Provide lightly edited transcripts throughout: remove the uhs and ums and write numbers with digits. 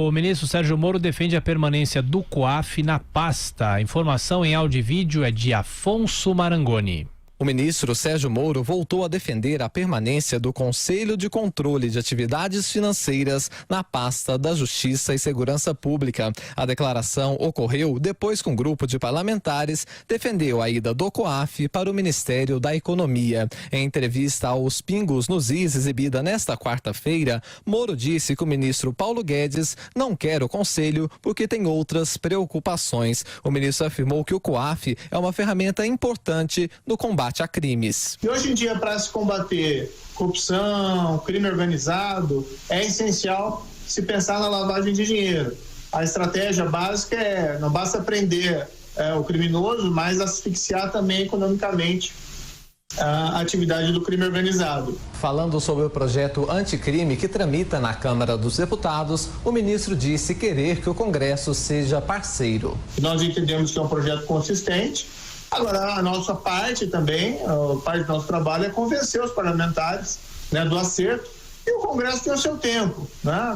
O ministro Sérgio Moro defende a permanência do COAF na pasta. A informação em áudio e vídeo é de Afonso Marangoni. O ministro Sérgio Moro voltou a defender a permanência do Conselho de Controle de Atividades Financeiras na pasta da Justiça e Segurança Pública. A declaração ocorreu depois que um grupo de parlamentares defendeu a ida do COAF para o Ministério da Economia. Em entrevista aos Pingos nos Is, exibida nesta quarta-feira, Moro disse que o ministro Paulo Guedes não quer o Conselho porque tem outras preocupações. O ministro afirmou que o COAF é uma ferramenta importante no combate a crimes. E hoje em dia, para se combater corrupção, crime organizado, é essencial se pensar na lavagem de dinheiro. A estratégia básica não basta prender o criminoso, mas asfixiar também economicamente a atividade do crime organizado. Falando sobre o projeto anticrime que tramita na Câmara dos Deputados, o ministro disse querer que o Congresso seja parceiro. Nós entendemos que é um projeto consistente. Agora, a nossa parte também, a parte do nosso trabalho é convencer os parlamentares, do acerto, e o Congresso tem o seu tempo,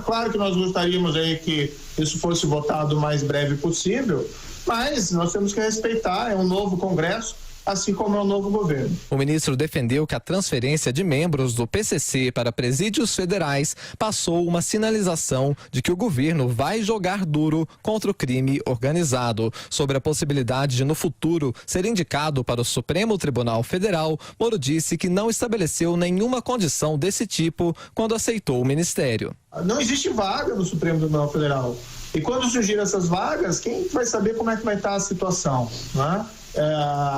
Claro que nós gostaríamos aí que isso fosse votado o mais breve possível, mas nós temos que respeitar, é um novo Congresso, assim como é o novo governo. O ministro defendeu que a transferência de membros do PCC para presídios federais passou uma sinalização de que o governo vai jogar duro contra o crime organizado. Sobre a possibilidade de, no futuro, ser indicado para o Supremo Tribunal Federal, Moro disse que não estabeleceu nenhuma condição desse tipo quando aceitou o ministério. Não existe vaga no Supremo Tribunal Federal. E quando surgirem essas vagas, quem vai saber como é que vai estar a situação,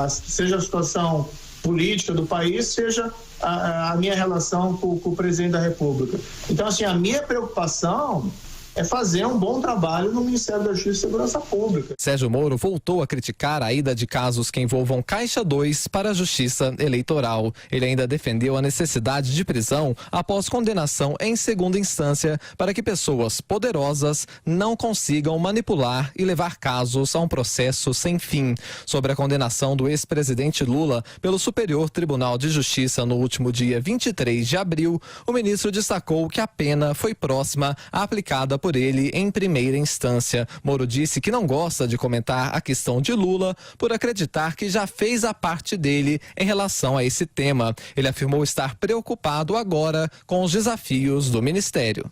seja a situação política do país, seja a minha relação com o presidente da República. Então, assim, a minha preocupação é fazer um bom trabalho no Ministério da Justiça e Segurança Pública. Sérgio Moro voltou a criticar a ida de casos que envolvam Caixa 2 para a Justiça Eleitoral. Ele ainda defendeu a necessidade de prisão após condenação em segunda instância para que pessoas poderosas não consigam manipular e levar casos a um processo sem fim. Sobre a condenação do ex-presidente Lula pelo Superior Tribunal de Justiça no último dia 23 de abril, o ministro destacou que a pena foi próxima à aplicada por ele em primeira instância. Moro disse que não gosta de comentar a questão de Lula por acreditar que já fez a parte dele em relação a esse tema. Ele afirmou estar preocupado agora com os desafios do ministério.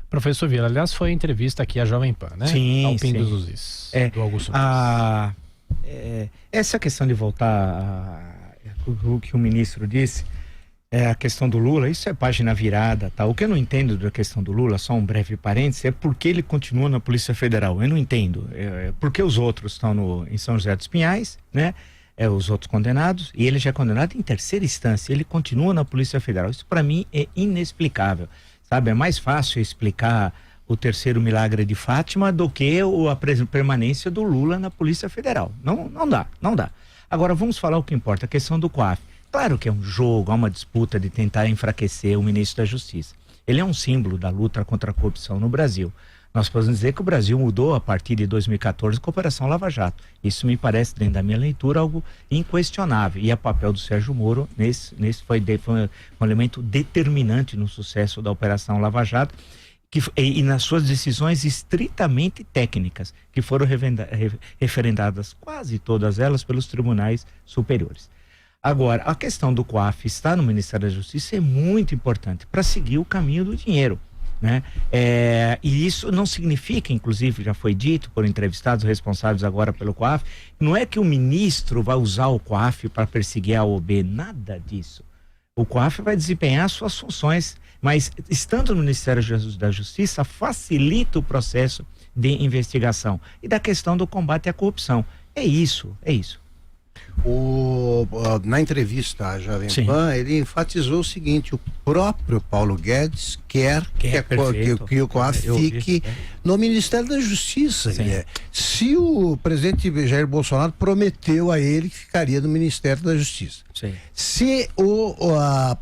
Professor Vieira, aliás, foi entrevista aqui à Jovem Pan, né? Sim, ao Pingos sim. dos Is, do Augusto essa questão de voltar o que o ministro disse, a questão do Lula, isso é página virada, tá? O que eu não entendo da questão do Lula, só um breve parênteses, é porque ele continua na Polícia Federal. Eu não entendo. Porque os outros estão em São José dos Pinhais, né? Os outros condenados, e ele já é condenado em terceira instância, ele continua na Polícia Federal. Isso para mim é inexplicável, sabe? É mais fácil explicar o terceiro milagre de Fátima do que a permanência do Lula na Polícia Federal. Não dá. Agora vamos falar o que importa, a questão do COAF. Claro que é um jogo, há uma disputa de tentar enfraquecer o ministro da Justiça. Ele é um símbolo da luta contra a corrupção no Brasil. Nós podemos dizer que o Brasil mudou a partir de 2014 com a Operação Lava Jato. Isso me parece, dentro da minha leitura, algo inquestionável. E o papel do Sérgio Moro foi um elemento determinante no sucesso da Operação Lava Jato e nas suas decisões estritamente técnicas, que foram referendadas quase todas elas pelos tribunais superiores. Agora, a questão do COAF estar no Ministério da Justiça é muito importante para seguir o caminho do dinheiro, né? E isso não significa, inclusive já foi dito por entrevistados responsáveis agora pelo COAF, não é que o ministro vai usar o COAF para perseguir a OAB, nada disso. O COAF vai desempenhar suas funções, mas estando no Ministério da Justiça facilita o processo de investigação e da questão do combate à corrupção. É isso. Na entrevista à Jovem Pan, ele enfatizou o seguinte: o próprio Paulo Guedes quer que o COAF fique no Ministério da Justiça. Se o presidente Jair Bolsonaro prometeu a ele que ficaria no Ministério da Justiça. Sim. Se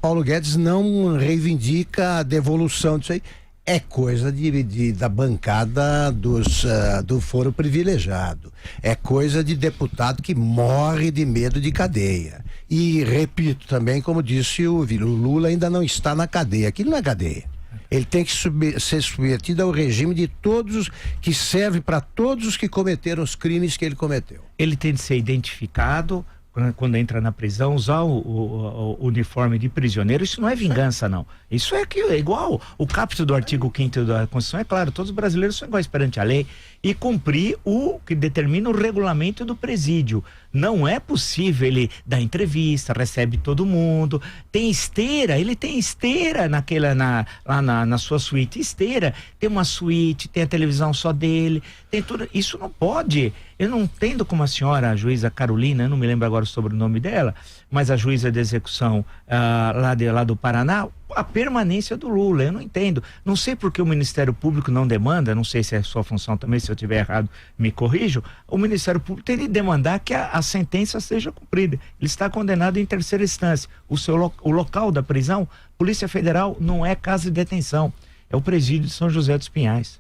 Paulo Guedes não reivindica a devolução disso aí, é coisa da bancada do foro privilegiado. É coisa de deputado que morre de medo de cadeia. E repito também, como disse o Lula ainda não está na cadeia. Aquilo não é cadeia. Ele tem que ser submetido ao regime de todos, que serve para todos os que cometeram os crimes que ele cometeu. Ele tem de ser identificado quando entra na prisão, usar o uniforme de prisioneiro. Isso não é vingança, não. Isso é igual o caput do artigo 5º da Constituição, é claro, todos os brasileiros são iguais perante a lei, e cumprir o que determina o regulamento do presídio. Não é possível ele dar entrevista, recebe todo mundo, tem esteira, ele tem esteira lá na sua suíte, esteira, tem uma suíte, tem a televisão só dele, tem tudo, isso não pode. Eu não entendo como a senhora, a juíza Carolina, eu não me lembro agora o sobrenome dela, mas a juíza de execução lá do Paraná, a permanência do Lula, eu não entendo. Não sei por que o Ministério Público não demanda, não sei se é sua função também, se eu estiver errado, me corrijo. O Ministério Público tem de demandar que a sentença seja cumprida. Ele está condenado em terceira instância. O local da prisão, Polícia Federal, não é casa de detenção, é o presídio de São José dos Pinhais.